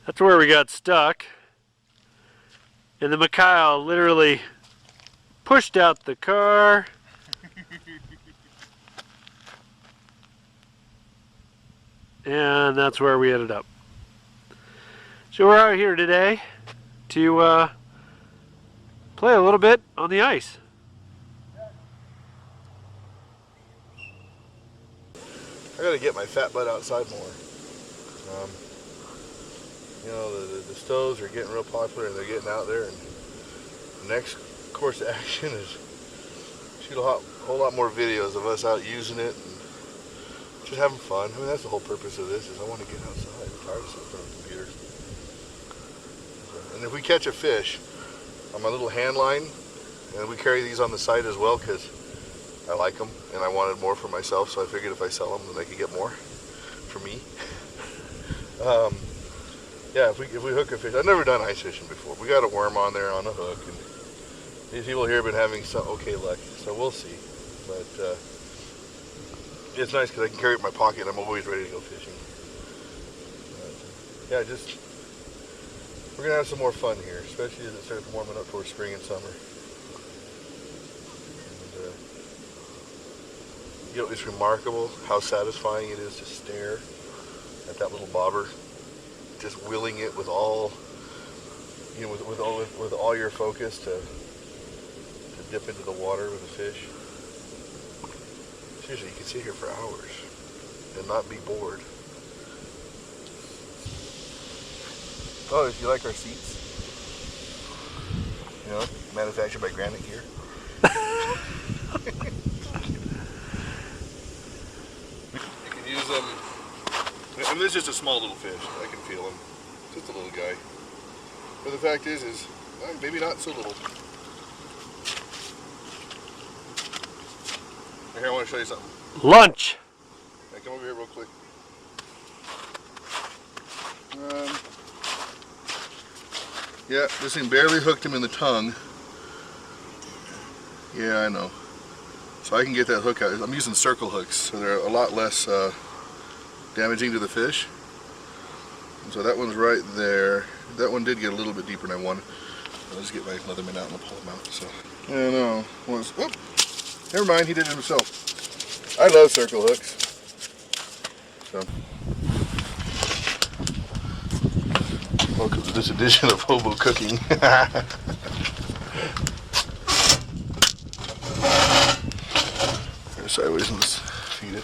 That's where we got stuck. And the Mikhail literally pushed out the car. And that's where we ended up. So we're out here today to play a little bit on the ice. I gotta get my fat butt outside more. You know, the stoves are getting real popular and they're getting out there, and the next course of action is shoot a whole lot more videos of us out using it and just having fun. I mean, that's the whole purpose of this, is I want to get outside. I'm tired of sitting in front of the computer. And if we catch a fish on my little hand line, and we carry these on the side as well because I like them and I wanted more for myself, so I figured if I sell them then I could get more for me. Yeah, if we hook a fish, I've never done ice fishing before. We got a worm on there on a hook, and these people here have been having some okay luck, so we'll see. But it's nice because I can carry it in my pocket and I'm always ready to go fishing. But, yeah, we're gonna have some more fun here, especially as it starts warming up towards spring and summer. And, you know, it's remarkable how satisfying it is to stare at that little bobber, just willing it with all, you know, with all your focus to dip into the water with a fish. Seriously, you can sit here for hours and not be bored. Oh, if you like our seats, you know, manufactured by Granite Gear. You can use them. I mean, this is just a small little fish. I can feel him. Just a little guy. But the fact is well, maybe not so little. Here, I want to show you something. Lunch. Hey, come over here real quick. Yeah, this thing barely hooked him in the tongue. Yeah, I know. So I can get that hook out. I'm using circle hooks, so they're a lot less damaging to the fish. And so that one's right there. That one did get a little bit deeper than I wanted. I'll just get my Leatherman out and I'll pull him out. So, yeah, no. Whoop. Never mind, he did it himself. I love circle hooks. So, welcome to this edition of Hobo Cooking. Sideways and let's feed it.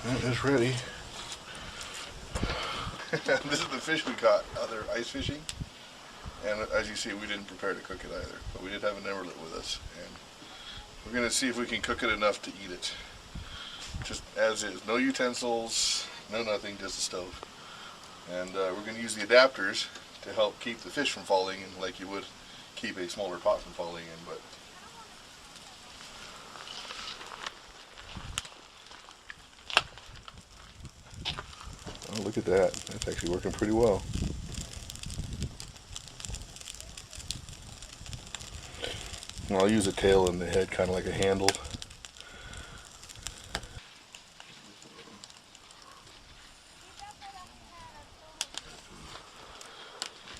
It is ready. This is the fish we caught out there ice fishing, and as you see, we didn't prepare to cook it either, but we did have an Emberlit with us, and we're going to see if we can cook it enough to eat it, just as is. No utensils, no nothing, just a stove. And we're going to use the adapters to help keep the fish from falling in, like you would keep a smaller pot from falling in. But oh, look at that. That's actually working pretty well. And I'll use a tail and the head kind of like a handle.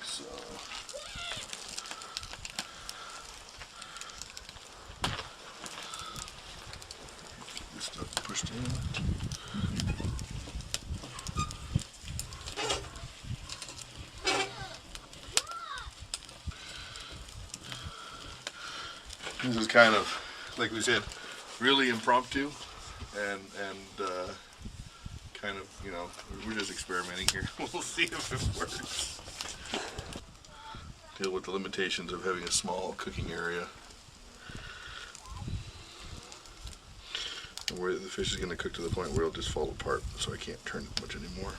So, this stuff pushed in. This is kind of, like we said, really impromptu, and kind of, you know, we're just experimenting here. We'll see if it works. Deal with the limitations of having a small cooking area, and where the fish is going to cook to the point where it'll just fall apart, so I can't turn it much anymore.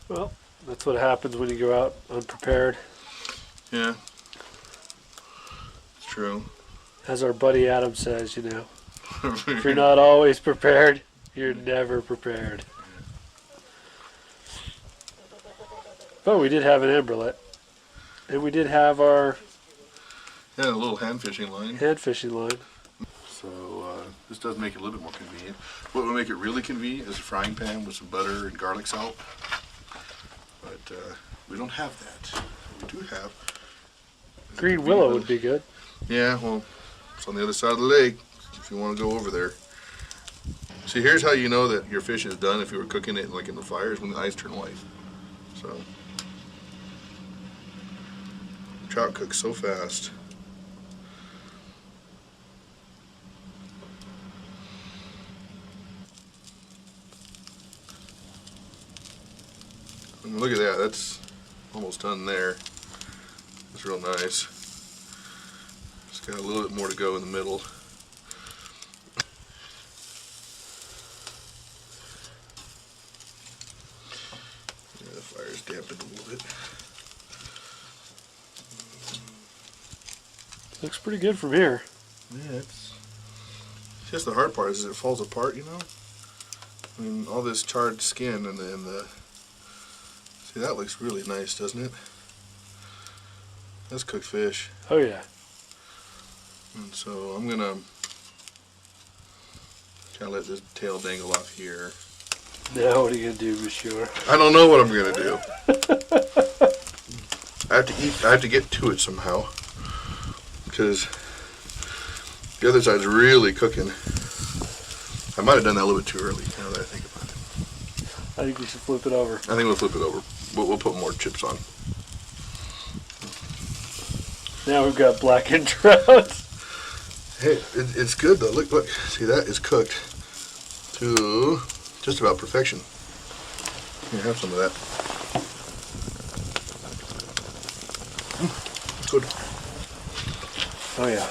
Well, That's what happens when you go out unprepared. Yeah, it's true. As our buddy Adam says, you know, if you're not always prepared, you're never prepared. But we did have an Emberlit. And we did have our a little hand fishing line. hand fishing line. So this does make it a little bit more convenient. What would make it really convenient is a frying pan with some butter and garlic salt. But we don't have that. What we do have Green willow would be good. Yeah, well, it's on the other side of the lake if you want to go over there. See, here's how you know that your fish is done if you were cooking it like in the fire, is when the eyes turn white. So trout cooks so fast. And look at that, that's almost done there. It's real nice. It's got a little bit more to go in the middle. Yeah, the fire's dampened a little bit. Looks pretty good from here. Yeah, it's just the hard part is it falls apart, you know? I mean, all this charred skin and the see, that looks really nice, doesn't it? That's cooked fish. Oh yeah. And so I'm gonna kind of let this tail dangle off here. Now what are you gonna do, monsieur? I don't know what I'm gonna do. I have to get to it somehow, because the other side's really cooking. I might have done that a little bit too early, now that I think about it. I think we should flip it over. I think we'll flip it over. We'll put more chips on. Now we've got blackened trout. Hey, it's good though. Look. See, that is cooked to just about perfection. Here, have some of that. It's good. Oh yeah.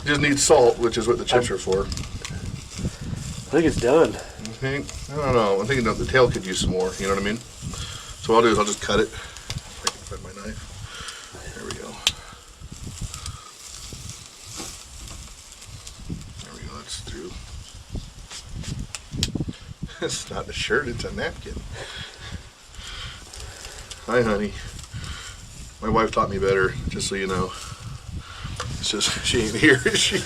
You just need salt, which is what the chips are for. I think it's done. You think? I don't know. I'm thinking that the tail could use some more. You know what I mean? So what I'll do is I'll just cut it. If I can find my knife. There we go. There we go. That's through. It's not a shirt. It's a napkin. Hi, honey. My wife taught me better, just so you know. It's just, she ain't here, is she?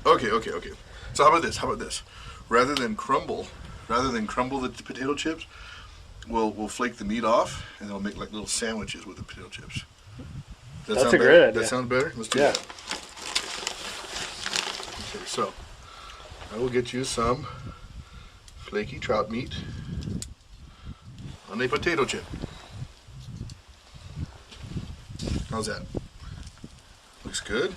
Okay. So how about this? Rather than crumble the potato chips, we'll flake the meat off, and then we'll make like little sandwiches with the potato chips. That's a great idea. That sounds better? Let's do that. Okay, so I will get you some flaky trout meat on a potato chip. How's that? Looks good.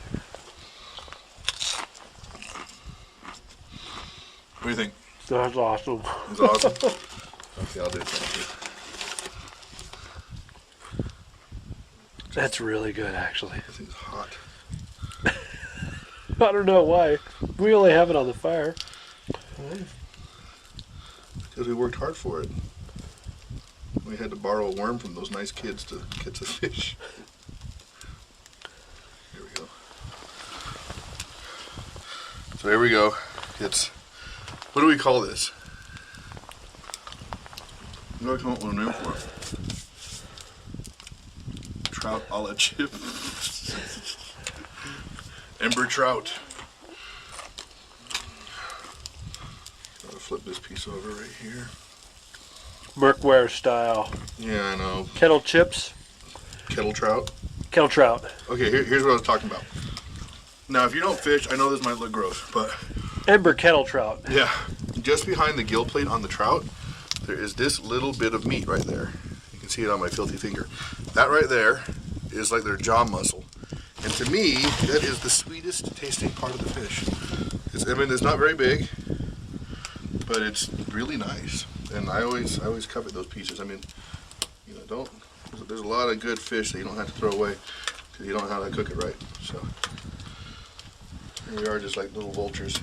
What do you think? That's awesome. It's awesome. Okay, I'll do it. Thank you. That's really good, actually. This thing's hot. I don't know why. We only have it on the fire. Because we worked hard for it. We had to borrow a worm from those nice kids to catch the fish. Here we go. So here we go. It's, what do we call this? What do I come up with a name for it? Trout a la chip. Ember trout. I'm gonna flip this piece over right here. MerkWares style. Yeah, I know. Kettle chips. Kettle trout. Kettle trout. Okay, here's what I was talking about. Now, if you don't fish, I know this might look gross, but Ember kettle trout. yeah, just behind the gill plate on the trout, there is this little bit of meat right there. You can see it on my filthy finger. That right there is like their jaw muscle. And to me, that is the sweetest tasting part of the fish. I mean, it's not very big, but it's really nice. And I always covet those pieces. I mean, you know, there's a lot of good fish that you don't have to throw away because you don't know how to cook it right. So Here we are, just like little vultures,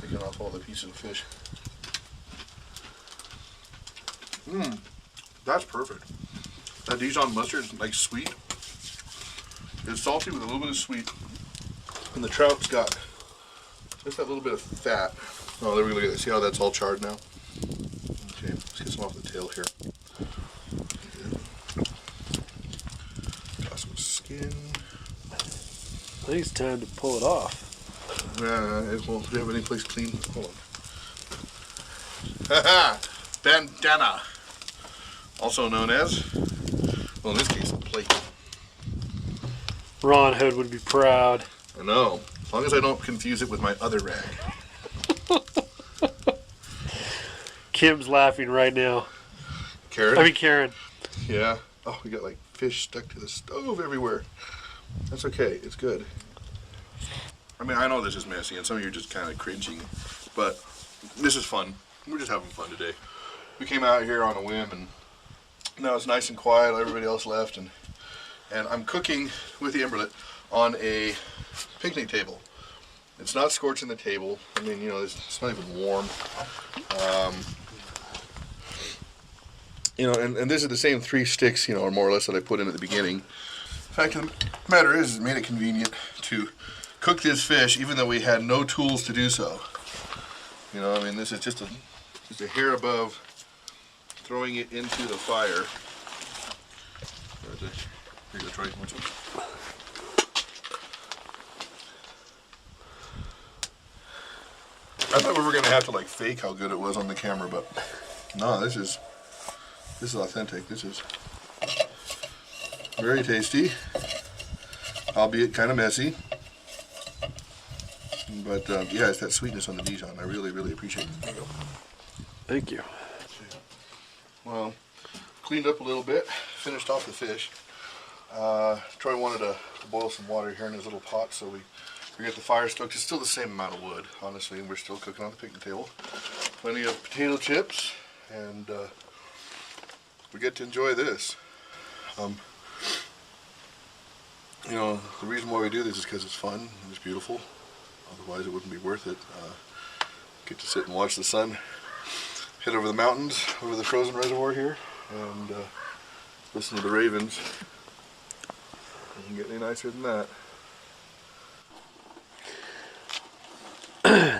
picking off all the pieces of fish. That's perfect. That Dijon mustard is like sweet. It's salty with a little bit of sweet. And the trout's got just that little bit of fat. Oh, there we go. Look at that. See how that's all charred now? Okay, let's get some off the tail here. Got some skin. I think it's time to pull it off. Well, do you have any place clean? Hold on. Haha! Bandana! Also known as, well, in this case, a plate. Ron Hood would be proud. I know. As long as I don't confuse it with my other rag. Kim's laughing right now. Karen. Yeah. Oh, we got like fish stuck to the stove everywhere. That's okay. It's good. I mean, I know this is messy, and some of you are just kind of cringing, but this is fun. We're just having fun today. We came out here on a whim, and now it's nice and quiet. Everybody else left, and I'm cooking with the Emberlit on a picnic table. It's not scorching the table. I mean, you know, it's not even warm. You know, and this is the same 3 sticks, you know, or more or less that I put in at the beginning. The fact of the matter is, it made it convenient to cook this fish, even though we had no tools to do so. You know, I mean, this is just a hair above throwing it into the fire. Here you go, Troy. Watch it. I thought we were gonna have to like fake how good it was on the camera, but no, this is authentic. This is very tasty, albeit kind of messy. But yeah, it's that sweetness on the Dijon. I really, really appreciate it. There you go. Thank you. Well, cleaned up a little bit, finished off the fish. Troy wanted to boil some water here in his little pot, so we get the fire stoked. It's still the same amount of wood, honestly, and we're still cooking on the picnic table. Plenty of potato chips, and we get to enjoy this. You know, the reason why we do this is because it's fun and it's beautiful. Otherwise, it wouldn't be worth it. Get to sit and watch the sun head over the mountains, over the frozen reservoir here, and listen to the ravens. Doesn't get any nicer than that.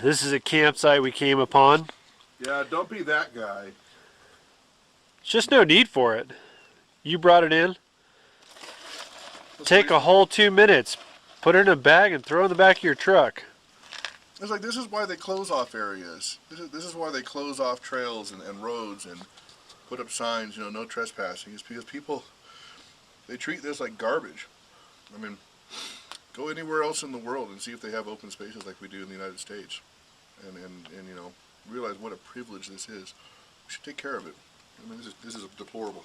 This is a campsite we came upon. Yeah, don't be that guy. It's just no need for it. You brought it in. Take a whole 2 minutes, put it in a bag, and throw it in the back of your truck. It's like, this is why they close off areas. This is why they close off trails and roads and put up signs, you know, no trespassing. It's because people, they treat this like garbage. I mean, go anywhere else in the world and see if they have open spaces like we do in the United States. And you know, realize what a privilege this is. We should take care of it. I mean, this is deplorable.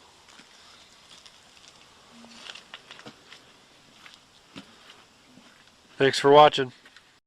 Thanks for watching.